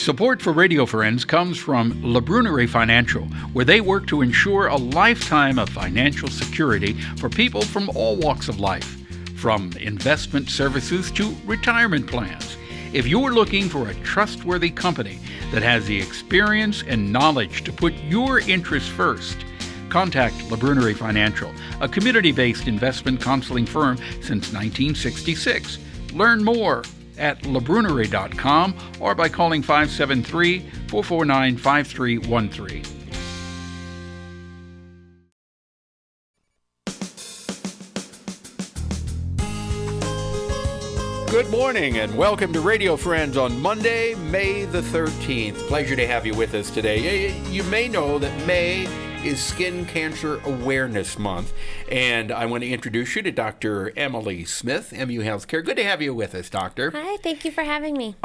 Support for Radio Friends comes from La Brunerie Financial, where they work to ensure a lifetime of financial security for people from all walks of life, from investment services to retirement plans. If you're looking for a trustworthy company that has the experience and knowledge to put your interests first, contact La Brunerie Financial, a community-based investment counseling firm since 1966. Learn more at labrunerie.com or by calling 573-449-5313. Good morning and welcome to Radio Friends on Monday, May the 13th. Pleasure to have you with us today. You may know that May is Skin Cancer Awareness Month, and I want to introduce you to Dr. Emily Smith, MU Healthcare. Good to have you with us, Doctor. Hi, thank you for having me.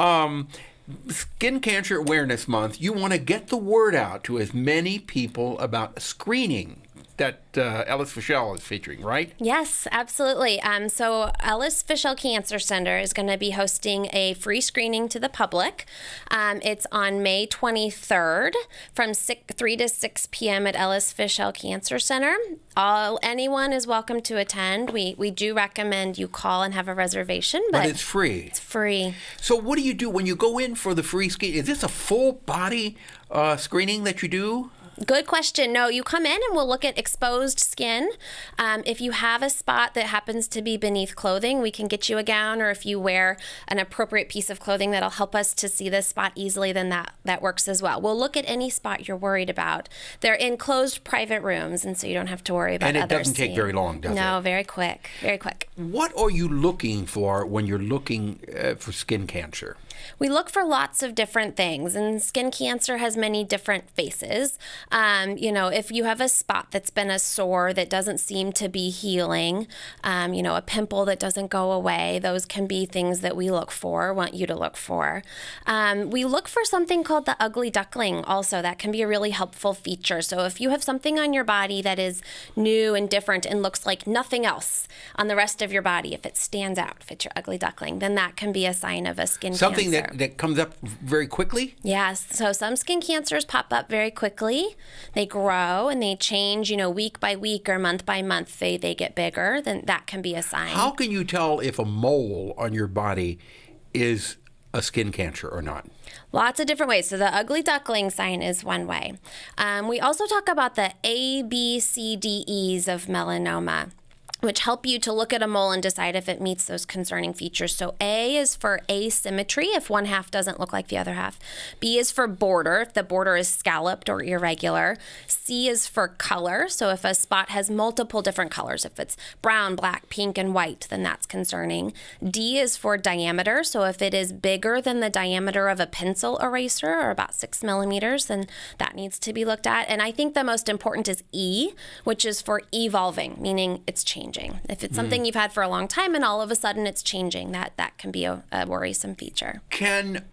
Skin Cancer Awareness Month, you want to get the word out to as many people about screening that Ellis Fischel is featuring, right? Yes, absolutely. So Ellis Fischel Cancer Center is going to be hosting a free screening to the public. It's on May 23rd from 3 to 6 p.m. at Ellis Fischel Cancer Center. Anyone is welcome to attend. We do recommend you call and have a reservation, but it's free. It's free. So what do you do when you go in for the free screening? Is this a full body screening that you do? Good question. No, you come in and we'll look at exposed skin. If you have a spot that happens to be beneath clothing, we can get you a gown, or if you wear an appropriate piece of clothing that'll help us to see this spot easily, then that works as well. We'll look at any spot you're worried about. They're enclosed private rooms, and so you don't have to worry about others. And it doesn't take very long, does it? No, very quick, very quick. What are you looking for when you're looking for skin cancer? We look for lots of different things, and skin cancer has many different faces. If you have a spot that's been a sore that doesn't seem to be healing, a pimple that doesn't go away, those can be things that we want you to look for. We look for something called the ugly duckling also. That can be a really helpful feature. So if you have something on your body that is new and different and looks like nothing else on the rest of your body, if it stands out, if it's your ugly duckling, then that can be a sign of a skin cancer. Something that comes up very quickly? Yes. So some skin cancers pop up very quickly. They grow and they change, week by week or month by month. They get bigger. Then that can be a sign. How can you tell if a mole on your body is a skin cancer or not? Lots of different ways. So the ugly duckling sign is one way. We also talk about the A, B, C, D, E's of melanoma, which help you to look at a mole and decide if it meets those concerning features. So A is for asymmetry, if one half doesn't look like the other half. B is for border, if the border is scalloped or irregular. C is for color, so if a spot has multiple different colors, if it's brown, black, pink, and white, then that's concerning. D is for diameter, so if it is bigger than the diameter of a pencil eraser, or about 6 millimeters, then that needs to be looked at. And I think the most important is E, which is for evolving, meaning it's changing. If it's something you've had for a long time and all of a sudden it's changing, that can be a worrisome feature. Can,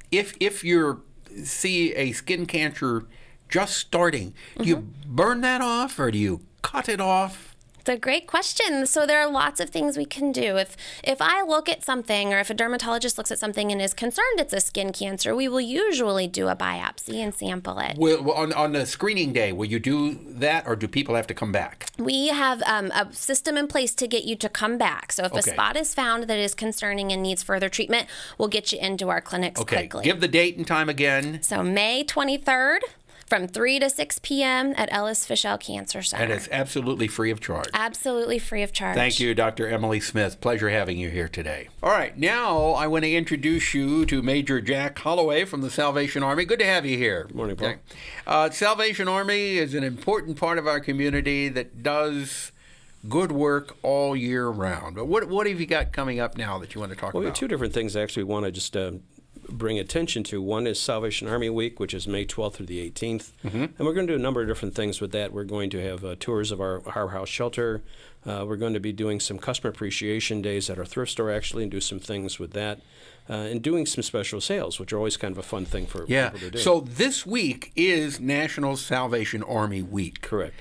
if you see a skin cancer just starting, do you burn that off or do you cut it off? It's a great question. So there are lots of things we can do. If I look at something, or if a dermatologist looks at something and is concerned it's a skin cancer, we will usually do a biopsy and sample it. Well, on the screening day, will you do that, or do people have to come back? We have a system in place to get you to come back. So if a spot is found that is concerning and needs further treatment, we'll get you into our clinics quickly. Give the date and time again. So May 23rd. From 3 to 6 p.m. at Ellis Fischel Cancer Center. And it's absolutely free of charge. Absolutely free of charge. Thank you, Dr. Emily Smith. Pleasure having you here today. All right, now I want to introduce you to Major Jack Holloway from the Salvation Army. Good to have you here. Good morning, Paul. Salvation Army is an important part of our community that does good work all year round. But what have you got coming up now that you want to talk about? We have two different things I actually want to just bring attention to. One is Salvation Army Week, which is May 12th through the 18th. And we're going to do a number of different things with that. We're going to have tours of our house shelter. We're going to be doing some customer appreciation days at our thrift store, actually, and do some things with that. And doing some special sales, which are always kind of a fun thing for people to do. So this week is National Salvation Army Week. Correct.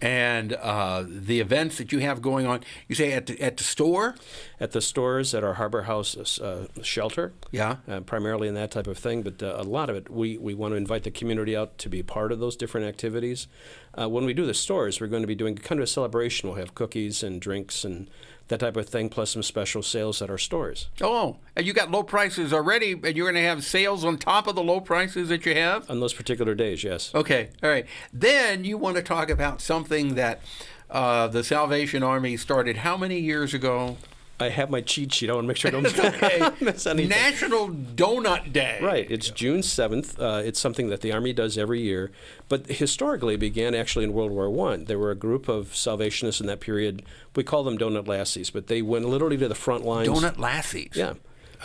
and the events that you have going on. You say at the store? At the stores, at our Harbor House shelter. Yeah. Primarily in that type of thing, but a lot of it, we want to invite the community out to be part of those different activities. When we do the stores, we're going to be doing kind of a celebration. We'll have cookies and drinks and that type of thing, plus some special sales at our stores. Oh, and you got low prices already, and you're going to have sales on top of the low prices that you have? On those particular days, yes. Okay, all right. Then you want to talk about something that the Salvation Army started how many years ago? I have my cheat sheet. I want to make sure I don't miss anything. National Donut Day. Right. It's June 7th. It's something that the Army does every year. But historically it began actually in World War I. There were a group of Salvationists in that period. We call them Donut Lassies, but they went literally to the front lines. Donut Lassies? Yeah.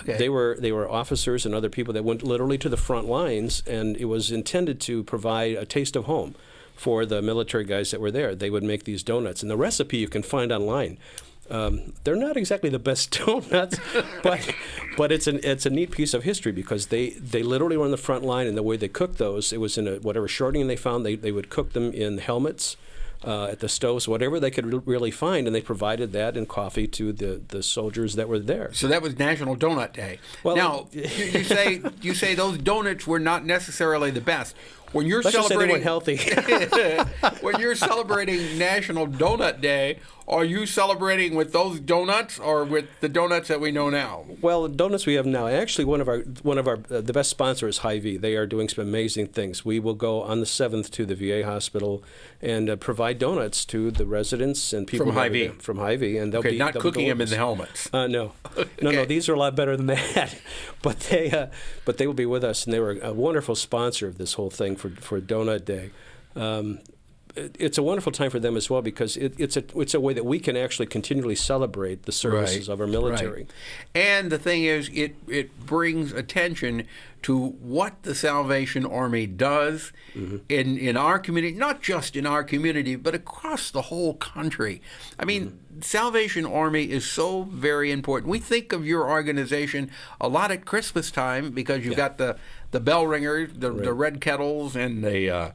Okay. They were officers and other people that went literally to the front lines, and it was intended to provide a taste of home for the military guys that were there. They would make these donuts. And the recipe you can find online. They're not exactly the best donuts, but it's a neat piece of history because they literally were on the front line, and the way they cooked those, it was in whatever shortening they found. They would cook them in helmets, at the stoves, whatever they could really find, and they provided that in coffee to the soldiers that were there. So that was National Donut Day. Well, now you say those donuts were not necessarily the best. When you're celebrating healthy, when you're celebrating National Donut Day, are you celebrating with those donuts or with the donuts that we know now? Well, the donuts we have now. Actually, one of our the bbest sponsor is Hy-Vee. They are doing some amazing things. We will go on the 7th to the VA hospital and provide donuts to the residents and people from Hy-Vee. From Hy-Vee, and they'll not cooking them in the helmets. No, okay. no. These are a lot better than that. But they will be with us, and they were a wonderful sponsor of this whole thing for Donut Day. It's a wonderful time for them as well because it's a way that we can actually continually celebrate the services of our military. Right. And the thing is, it brings attention to what the Salvation Army does in our community, not just in our community, but across the whole country. I mean, Salvation Army is so very important. We think of your organization a lot at Christmas time because you've got the bell ringers, the red kettles, and the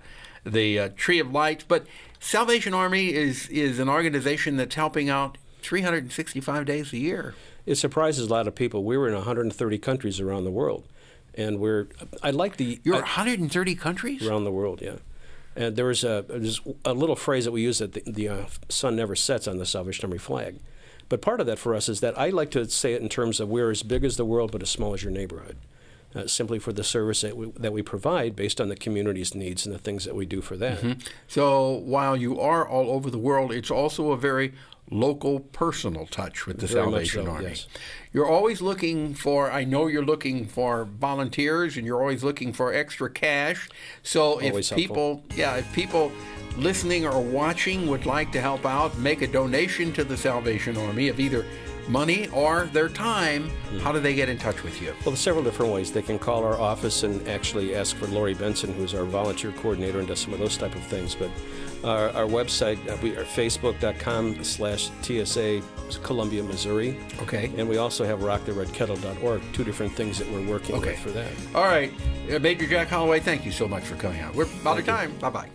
Tree of Lights, but Salvation Army is an organization that's helping out 365 days a year. It surprises a lot of people. We were in 130 countries around the world, and You're 130 countries? Around the world, yeah. And there's a little phrase that we use that the sun never sets on the Salvation Army flag. But part of that for us is that I like to say it in terms of we're as big as the world but as small as your neighborhood. Simply for the service that we provide based on the community's needs and the things that we do for that. Mm-hmm. So while you are all over the world, it's also a very local, personal touch with the Salvation Army. Yes. You're always looking for, I know you're looking for volunteers and you're always looking for extra cash. So if people listening or watching would like to help out, make a donation to the Salvation Army of either money or their time, how do they get in touch with you? Well, there's several different ways. They can call our office and actually ask for Lori Benson, who's our volunteer coordinator and does some of those type of things. But our website, we are facebook.com/TSA Columbia, Missouri. Okay. And we also have rocktheredkettle.org, two different things that we're working with for that. All right. Major Jack Holloway, thank you so much for coming out. We're out of time. Bye-bye.